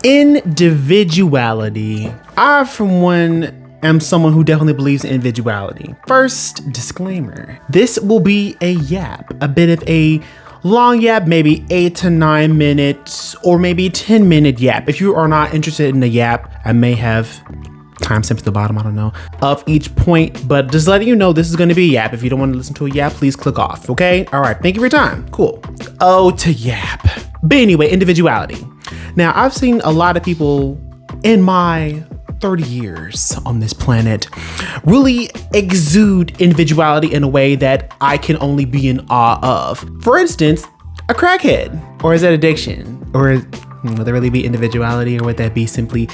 Individuality. I, for one, am someone who definitely believes in individuality. First, disclaimer. This will be a yap, a bit of a long yap, maybe 8 to 9 minutes, or maybe 10-minute yap. If you are not interested in the yap, I may have timestamp at the bottom, I don't know, of each point, but just letting you know this is going to be a yap. If you don't want to listen to a yap, please click off, okay? All right, thank you for your time. Cool. Oh, to yap. But anyway, individuality. Now, I've seen a lot of people in my 30 years on this planet really exude individuality in a way that I can only be in awe of. For instance, a crackhead. Or is that addiction? Or would that really be individuality, or would that be simply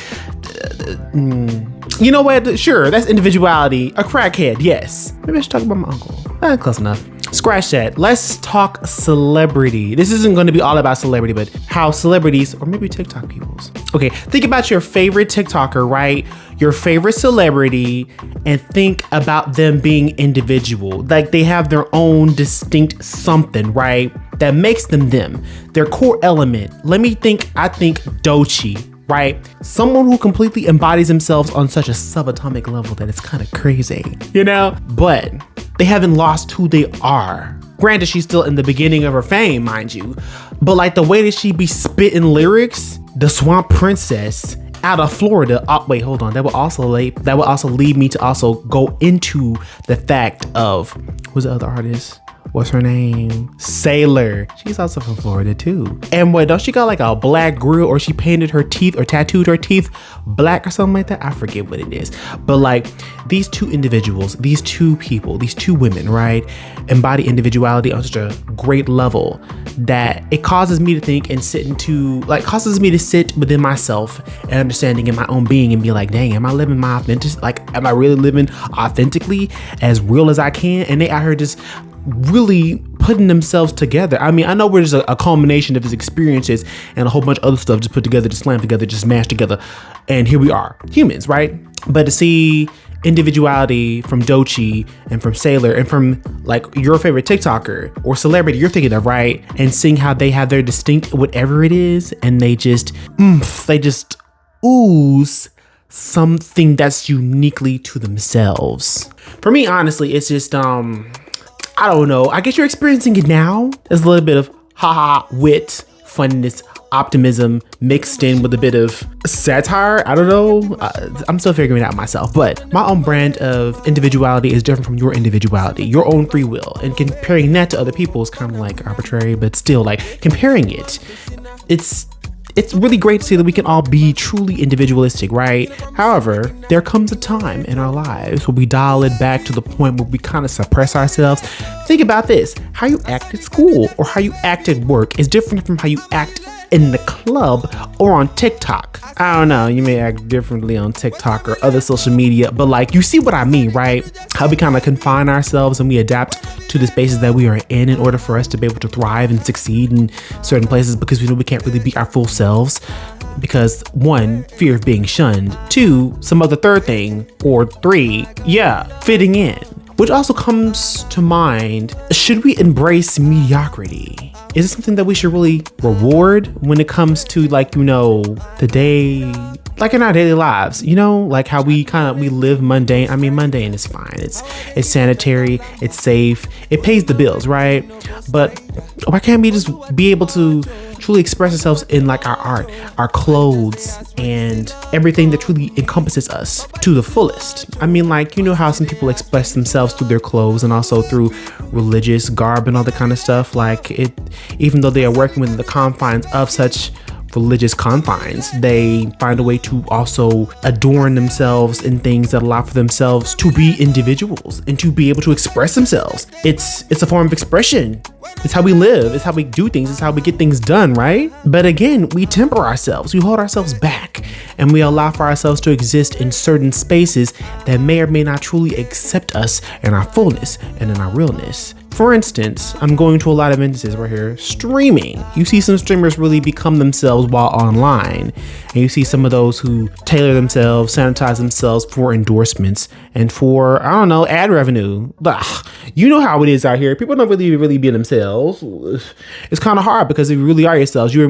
you know what? Sure, that's individuality. A crackhead, yes. Maybe I should talk about my uncle. Close enough. Scratch that. Let's talk celebrity. This isn't going to be all about celebrity, but how celebrities, or maybe TikTok peoples. Okay, think about your favorite TikToker, right? Your favorite celebrity, and think about them being individual. Like they have their own distinct something, right? That makes them them. Their core element. I think Doechii, right? Someone who completely embodies themselves on such a subatomic level that it's kind of crazy, you know? But they haven't lost who they are. Granted, she's still in the beginning of her fame, mind you, but like the way that she be spitting lyrics, the Swamp Princess out of Florida. Wait, hold on. That would also lead me to also go into the fact of who's the other artist? What's her name? Sailor. She's also from Florida too. And what, don't she got like a black grill, or she painted her teeth or tattooed her teeth black or something like that? I forget what it is. But like these two individuals, these two people, these two women, right, embody individuality on such a great level that it causes me to think and causes me to sit within myself and understanding in my own being and be like, dang, am I living my authentic? Like, am I really living authentically as real as I can? And they out here just really putting themselves together. I mean, I know we're just a culmination of his experiences and a whole bunch of other stuff just put together, just slammed together, just mashed together. And here we are, humans, right? But to see individuality from Doechii and from Sailor and from like your favorite TikToker or celebrity you're thinking of, right? And seeing how they have their distinct whatever it is, and they just ooze something that's uniquely to themselves. For me, honestly, it's just I don't know. I guess you're experiencing it now. There's a little bit of wit, funniness, optimism mixed in with a bit of satire. I don't know. I'm still figuring it out myself, but my own brand of individuality is different from your individuality, your own free will. And comparing that to other people is kind of like arbitrary, but still like comparing it. It's really great to see that we can all be truly individualistic, right? However, there comes a time in our lives where we dial it back to the point where we kind of suppress ourselves. Think about this. How you act at school or how you act at work is different from how you act in the club or on TikTok. I don't know, you may act differently on TikTok or other social media, but like, you see what I mean, right? How we kind of confine ourselves and we adapt to the spaces that we are in order for us to be able to thrive and succeed in certain places, because we know we can't really be our full selves because 1, fear of being shunned, 2, some other third thing, or 3, fitting in. Which also comes to mind, should we embrace mediocrity? Is it something that we should really reward when it comes to like, you know, the day, like in our daily lives, you know, like how we live mundane. I mean, mundane is fine. It's sanitary, it's safe, it pays the bills, right? But why can't we just be able to truly express ourselves in like our art, our clothes, and everything that truly encompasses us to the fullest? I mean, like, you know how some people express themselves through their clothes and also through religious garb and all that kind of stuff. Like it, even though they are working within the confines of such religious confines, they find a way to also adorn themselves in things that allow for themselves to be individuals and to be able to express themselves. It's a form of expression. It's how we live. It's how we do things. It's how we get things done, right? But again, we temper ourselves. We hold ourselves back and we allow for ourselves to exist in certain spaces that may or may not truly accept us in our fullness and in our realness. For instance, I'm going to a lot of instances right here, streaming. You see some streamers really become themselves while online. And you see some of those who tailor themselves, sanitize themselves for endorsements and for, I don't know, ad revenue. Ugh. You know how it is out here. People don't really be themselves themselves, it's kind of hard because if you really are yourselves, you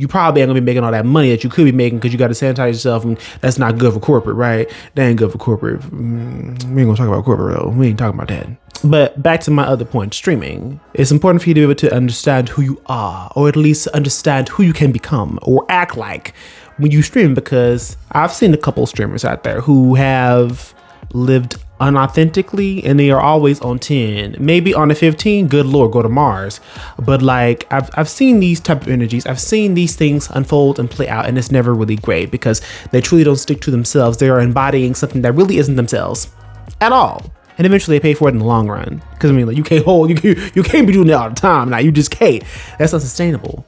probably ain't gonna be making all that money that you could be making because you got to sanitize yourself, and that's not good for corporate, right? That ain't good for corporate. We ain't gonna talk about corporate though. We ain't talking about that. But back to my other point, streaming. It's important for you to be able to understand who you are, or at least understand who you can become or act like when you stream, because I've seen a couple of streamers out there who have lived unauthentically and they are always on 10, maybe on a 15, good Lord, go to Mars. But like I've seen these type of energies, I've seen these things unfold and play out, and it's never really great because they truly don't stick to themselves. They are embodying something that really isn't themselves at all. And eventually they pay for it in the long run. Because I mean, like you can't be doing that all the time. Now you just can't. That's unsustainable.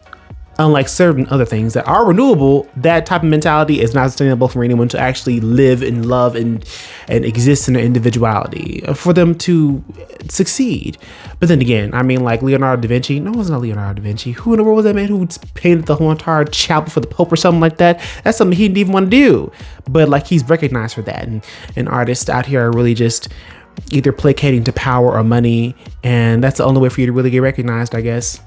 Unlike certain other things that are renewable, that type of mentality is not sustainable for anyone to actually live and love and exist in their individuality for them to succeed. But then again, I mean, like Leonardo da Vinci. No, it's not Leonardo da Vinci. Who in the world was that man who painted the whole entire chapel for the Pope or something like that? That's something he didn't even want to do. But like he's recognized for that. And artists out here are really just either placating to power or money. And that's the only way for you to really get recognized, I guess.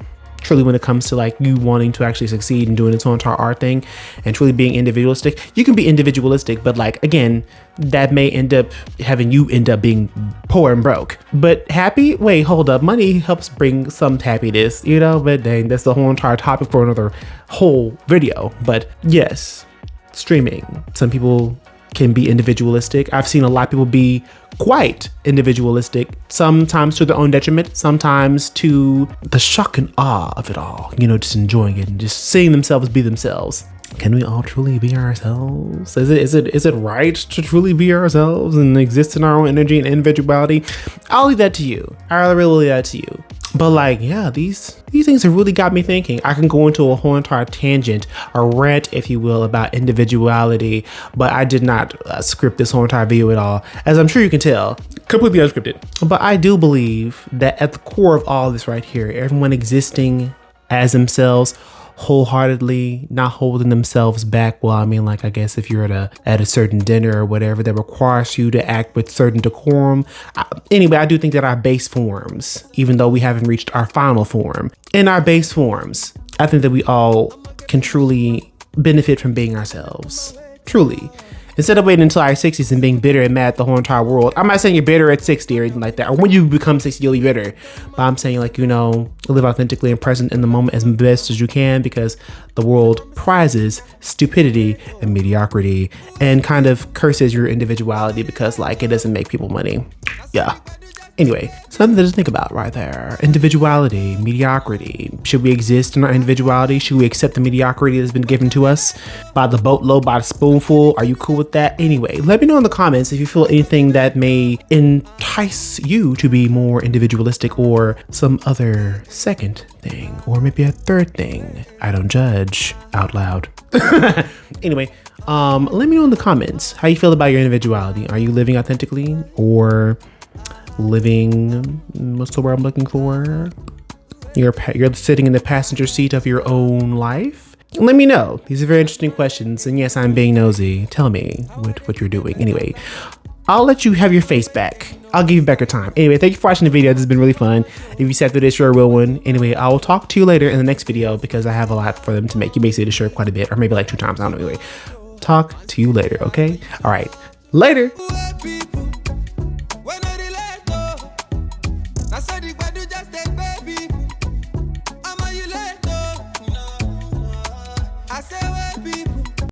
Truly, when it comes to like you wanting to actually succeed and doing this whole entire art thing and truly being individualistic, you can be individualistic, but like, again, that may end up having you end up being poor and broke. But happy? Wait, hold up. Money helps bring some happiness, you know, but dang, that's the whole entire topic for another whole video. But yes, streaming. Some people can be individualistic. I've seen a lot of people be quite individualistic, sometimes to their own detriment, sometimes to the shock and awe of it all, you know, just enjoying it and just seeing themselves be themselves. Can we all truly be ourselves? Is it right to truly be ourselves and exist in our own energy and individuality? I'll leave that to you. I'll really leave that to you. But like, yeah, these things have really got me thinking. I can go into a whole entire tangent, a rant, if you will, about individuality, but I did not script this whole entire video at all, as I'm sure you can tell, completely unscripted. But I do believe that at the core of all this right here, everyone existing as themselves, wholeheartedly, not holding themselves back. Well, I mean, like, I guess if you're at a certain dinner or whatever that requires you to act with certain decorum. Anyway, I do think that our base forms, even though we haven't reached our final form, in our base forms, I think that we all can truly benefit from being ourselves. Truly. Instead of waiting until our 60s and being bitter and mad at the whole entire world. I'm not saying you're bitter at 60 or anything like that, or when you become 60, you'll be bitter. But I'm saying, like, you know, live authentically and present in the moment as best as you can, because the world prizes stupidity and mediocrity and kind of curses your individuality because, like, it doesn't make people money. Yeah. Anyway, something to just think about right there. Individuality, mediocrity. Should we exist in our individuality? Should we accept the mediocrity that's been given to us by the boatload, by the spoonful? Are you cool with that? Anyway, let me know in the comments if you feel anything that may entice you to be more individualistic, or some other second thing, or maybe a third thing. I don't judge out loud. Anyway, let me know in the comments how you feel about your individuality. Are you living authentically, or living, what's the word I'm looking for? You're sitting in the passenger seat of your own life? Let me know. These are very interesting questions. And yes, I'm being nosy. Tell me what you're doing. Anyway, I'll let you have your face back. I'll give you back your time. Anyway, thank you for watching the video. This has been really fun. If you sat through this, you're a real one. Anyway, I will talk to you later in the next video because I have a lot for them to make. You may see the shirt quite a bit, or maybe like 2 times. I don't know. Anyway, talk to you later, okay? All right. Later.